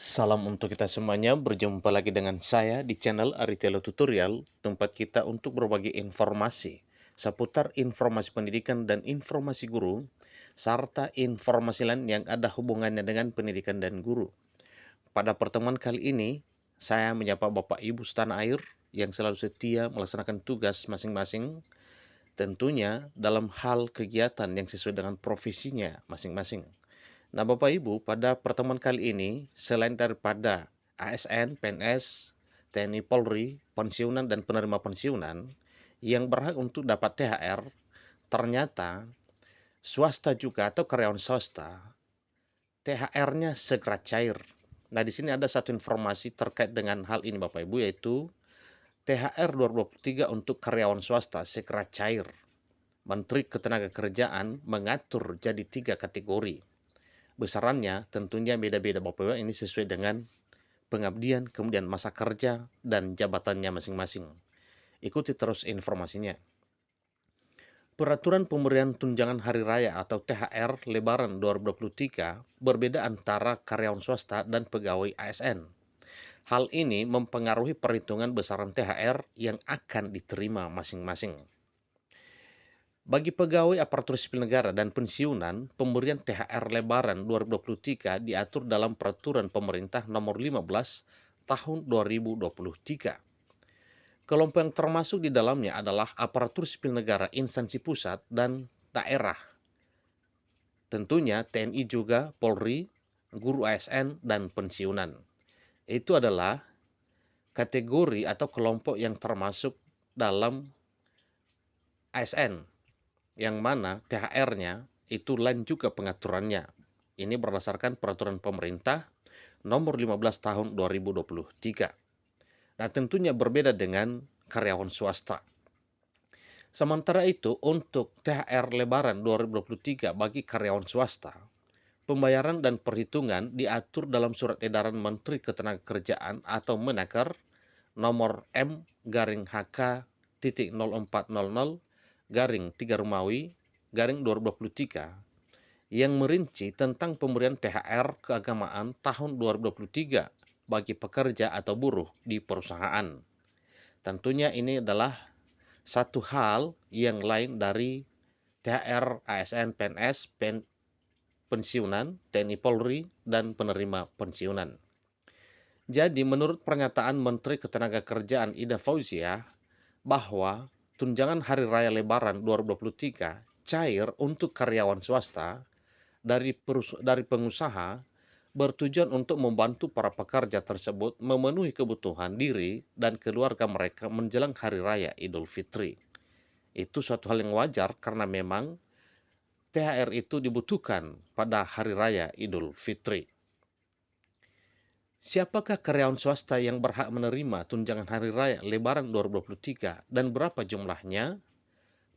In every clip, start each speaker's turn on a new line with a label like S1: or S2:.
S1: Salam untuk kita semuanya, berjumpa lagi dengan saya di channel Aritelo Tutorial, tempat kita untuk berbagi informasi seputar informasi pendidikan dan informasi guru, serta informasi lain yang ada hubungannya dengan pendidikan dan guru. Pada pertemuan kali ini, saya menyapa Bapak Ibu setanah air yang selalu setia melaksanakan tugas masing-masing, tentunya dalam hal kegiatan yang sesuai dengan profesinya masing-masing. Nah, Bapak Ibu, pada pertemuan kali ini, selain daripada ASN, PNS, TNI Polri, pensiunan dan penerima pensiunan yang berhak untuk dapat THR, ternyata swasta juga atau karyawan swasta, THR-nya segera cair. Nah, di sini ada satu informasi terkait dengan hal ini Bapak Ibu, yaitu THR 2023 untuk karyawan swasta segera cair. Menteri Ketenagakerjaan mengatur jadi 3 kategori. Besarannya tentunya beda-beda Bapak Ibu, ini sesuai dengan pengabdian, kemudian masa kerja, dan jabatannya masing-masing. Ikuti terus informasinya. Peraturan pemberian tunjangan hari raya atau THR Lebaran 2023 berbeda antara karyawan swasta dan pegawai ASN. Hal ini mempengaruhi perhitungan besaran THR yang akan diterima masing-masing. Bagi pegawai aparatur sipil negara dan pensiunan, pemberian THR Lebaran 2023 diatur dalam Peraturan Pemerintah Nomor 15 Tahun 2023. Kelompok yang termasuk di dalamnya adalah aparatur sipil negara instansi pusat dan daerah. Tentunya TNI juga, Polri, guru ASN, dan pensiunan. Itu adalah kategori atau kelompok yang termasuk dalam ASN, yang mana THR-nya itu lain juga pengaturannya. Ini berdasarkan peraturan pemerintah nomor 15 tahun 2023. Nah, tentunya berbeda dengan karyawan swasta. Sementara itu, untuk THR Lebaran 2023 bagi karyawan swasta, pembayaran dan perhitungan diatur dalam Surat Edaran Menteri Ketenagakerjaan atau Menaker nomor M-HK-0400-3 Romawi yang merinci tentang pemberian THR keagamaan tahun 2023 bagi pekerja atau buruh di perusahaan. Tentunya ini adalah satu hal yang lain dari THR ASN, PNS, pensiunan, TNI Polri, dan penerima pensiunan. Jadi menurut pernyataan Menteri Ketenagakerjaan Ida Fauziah bahwa tunjangan Hari Raya Lebaran 2023 cair untuk karyawan swasta dari pengusaha bertujuan untuk membantu para pekerja tersebut memenuhi kebutuhan diri dan keluarga mereka menjelang Hari Raya Idul Fitri. Itu suatu hal yang wajar karena memang THR itu dibutuhkan pada Hari Raya Idul Fitri. Siapakah karyawan swasta yang berhak menerima tunjangan Hari Raya Lebaran 2023 dan berapa jumlahnya?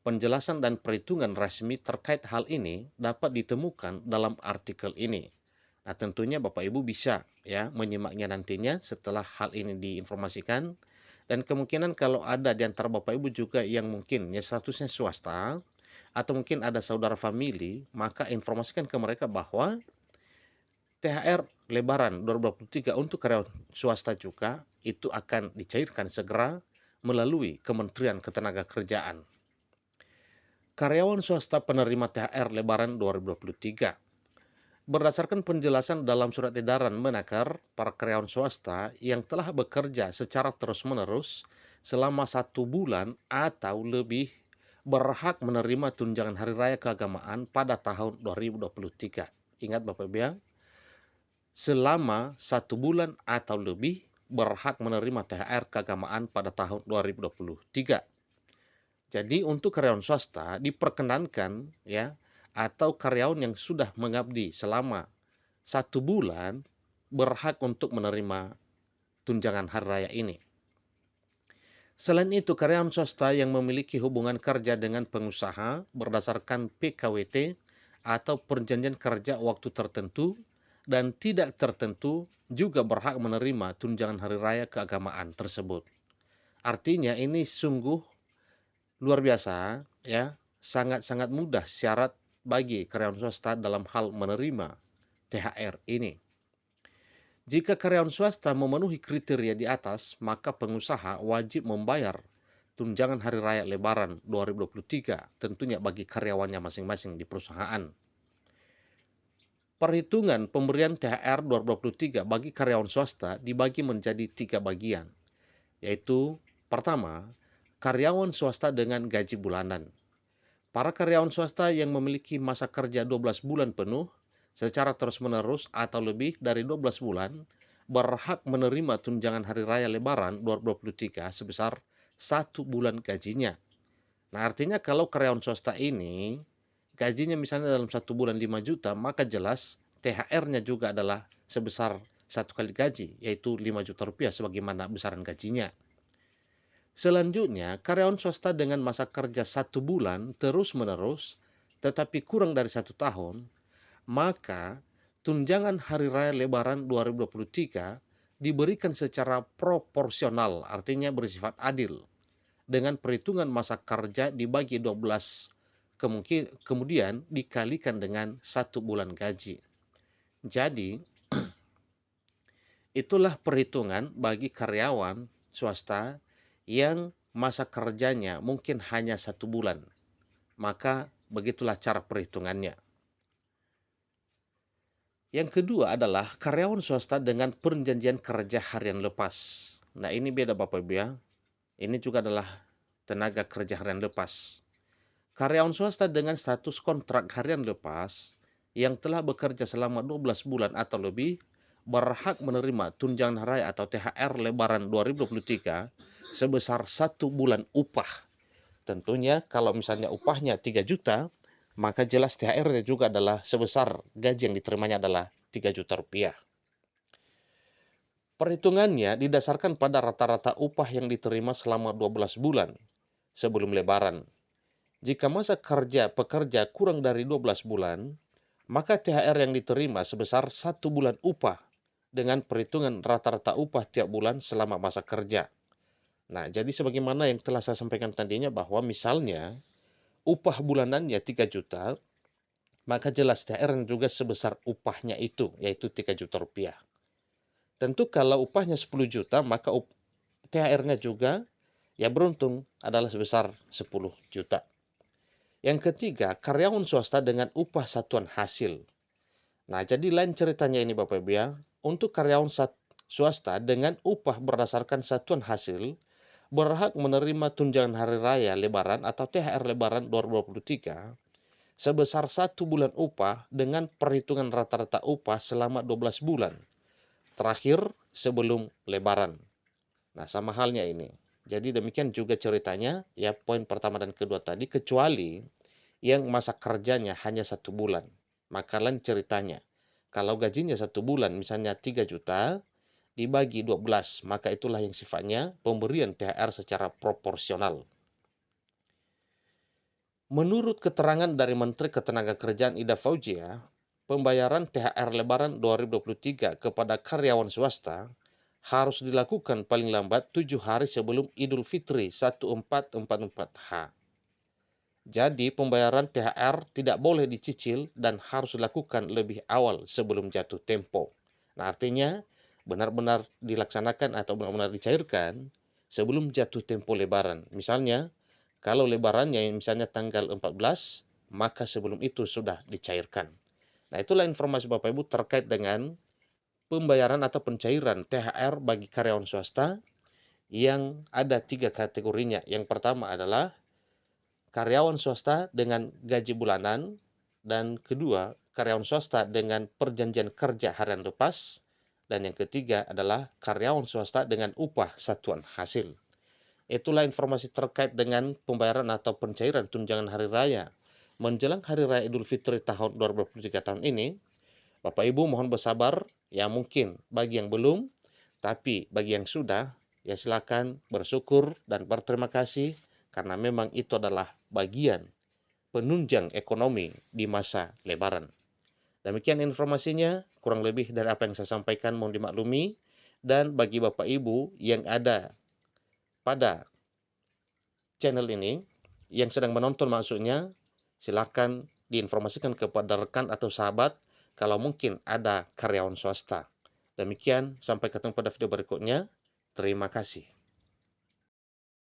S1: Penjelasan dan perhitungan resmi terkait hal ini dapat ditemukan dalam artikel ini. Nah, tentunya Bapak Ibu bisa ya menyimaknya nantinya setelah hal ini diinformasikan, dan kemungkinan kalau ada di antara Bapak Ibu juga yang mungkin ya statusnya swasta atau mungkin ada saudara famili, maka informasikan ke mereka bahwa THR Lebaran 2023 untuk karyawan swasta juga itu akan dicairkan segera melalui Kementerian Ketenagakerjaan. Karyawan swasta penerima THR Lebaran 2023. Berdasarkan penjelasan dalam surat edaran Menaker, para karyawan swasta yang telah bekerja secara terus-menerus selama 1 bulan atau lebih berhak menerima tunjangan hari raya keagamaan pada tahun 2023. Ingat Bapak Ibu ya, selama 1 bulan atau lebih berhak menerima THR keagamaan pada tahun 2023. Jadi untuk karyawan swasta diperkenankan ya, atau karyawan yang sudah mengabdi selama 1 bulan berhak untuk menerima tunjangan hari raya ini. Selain itu, karyawan swasta yang memiliki hubungan kerja dengan pengusaha berdasarkan PKWT atau perjanjian kerja waktu tertentu dan tidak tertentu juga berhak menerima tunjangan hari raya keagamaan tersebut. Artinya ini sungguh luar biasa ya, sangat-sangat mudah syarat bagi karyawan swasta dalam hal menerima THR ini. Jika karyawan swasta memenuhi kriteria di atas, maka pengusaha wajib membayar tunjangan hari raya Lebaran 2023 tentunya bagi karyawannya masing-masing di perusahaan. Perhitungan pemberian THR 2023 bagi karyawan swasta dibagi menjadi 3 bagian, yaitu pertama, karyawan swasta dengan gaji bulanan. Para karyawan swasta yang memiliki masa kerja 12 bulan penuh secara terus-menerus atau lebih dari 12 bulan berhak menerima tunjangan hari raya Lebaran 2023 sebesar 1 bulan gajinya. Nah, artinya kalau karyawan swasta ini gajinya misalnya dalam 1 bulan 5 juta, maka jelas THR-nya juga adalah sebesar 1 kali gaji, yaitu 5 juta rupiah sebagaimana besaran gajinya. Selanjutnya, karyawan swasta dengan masa kerja 1 bulan terus-menerus, tetapi kurang dari 1 tahun, maka tunjangan Hari Raya Lebaran 2023 diberikan secara proporsional, artinya bersifat adil, dengan perhitungan masa kerja dibagi 12, kemudian dikalikan dengan 1 bulan gaji. Jadi, itulah perhitungan bagi karyawan swasta yang masa kerjanya mungkin hanya 1 bulan. Maka begitulah cara perhitungannya. Yang kedua adalah karyawan swasta dengan perjanjian kerja harian lepas. Nah, ini beda Bapak Ibu ya. Ini juga adalah tenaga kerja harian lepas. Karyawan swasta dengan status kontrak harian lepas yang telah bekerja selama 12 bulan atau lebih berhak menerima tunjangan hari atau THR Lebaran 2023 sebesar 1 bulan upah. Tentunya kalau misalnya upahnya 3 juta, maka jelas THR-nya juga adalah sebesar gaji yang diterimanya adalah 3 juta rupiah. Perhitungannya didasarkan pada rata-rata upah yang diterima selama 12 bulan sebelum Lebaran. Jika masa kerja pekerja kurang dari 12 bulan, maka THR yang diterima sebesar 1 bulan upah dengan perhitungan rata-rata upah tiap bulan selama masa kerja. Nah, jadi sebagaimana yang telah saya sampaikan tadinya bahwa misalnya upah bulanannya 3 juta, maka jelas THR juga sebesar upahnya itu, yaitu 3 juta rupiah. Tentu kalau upahnya 10 juta, maka THR-nya juga ya beruntung adalah sebesar 10 juta. Yang ketiga, karyawan swasta dengan upah satuan hasil. Nah, jadi lain ceritanya ini Bapak Ibu ya. Untuk karyawan swasta dengan upah berdasarkan satuan hasil, berhak menerima tunjangan hari raya Lebaran atau THR Lebaran 2023 sebesar 1 bulan upah dengan perhitungan rata-rata upah selama 12 bulan terakhir sebelum Lebaran. Nah, sama halnya ini. Jadi demikian juga ceritanya, ya poin pertama dan kedua tadi, kecuali yang masa kerjanya hanya 1 bulan. Maka lain ceritanya. Kalau gajinya 1 bulan, misalnya 3 juta, dibagi 12, maka itulah yang sifatnya pemberian THR secara proporsional. Menurut keterangan dari Menteri Ketenagakerjaan Ida Fauzia, pembayaran THR Lebaran 2023 kepada karyawan swasta harus dilakukan paling lambat 7 hari sebelum Idul Fitri 1444H. Jadi pembayaran THR tidak boleh dicicil dan harus dilakukan lebih awal sebelum jatuh tempo. Nah, artinya benar-benar dilaksanakan atau benar-benar dicairkan sebelum jatuh tempo Lebaran. Misalnya, kalau Lebarannya misalnya tanggal 14, maka sebelum itu sudah dicairkan. Nah, itulah informasi Bapak Ibu terkait dengan pembayaran atau pencairan THR bagi karyawan swasta yang ada 3 kategorinya. Yang pertama adalah karyawan swasta dengan gaji bulanan, dan kedua, karyawan swasta dengan perjanjian kerja harian lepas, dan yang ketiga adalah karyawan swasta dengan upah satuan hasil. Itulah informasi terkait dengan pembayaran atau pencairan tunjangan hari raya menjelang Hari Raya Idul Fitri tahun 2023 tahun ini. Bapak Ibu mohon bersabar, ya mungkin bagi yang belum, tapi bagi yang sudah, ya silakan bersyukur dan berterima kasih karena memang itu adalah bagian penunjang ekonomi di masa Lebaran. Demikian informasinya, kurang lebih dari apa yang saya sampaikan mohon dimaklumi, dan bagi Bapak Ibu yang ada pada channel ini, yang sedang menonton maksudnya, silakan diinformasikan kepada rekan atau sahabat kalau mungkin ada karyawan swasta Demikian, sampai ketemu pada video berikutnya. Terima kasih.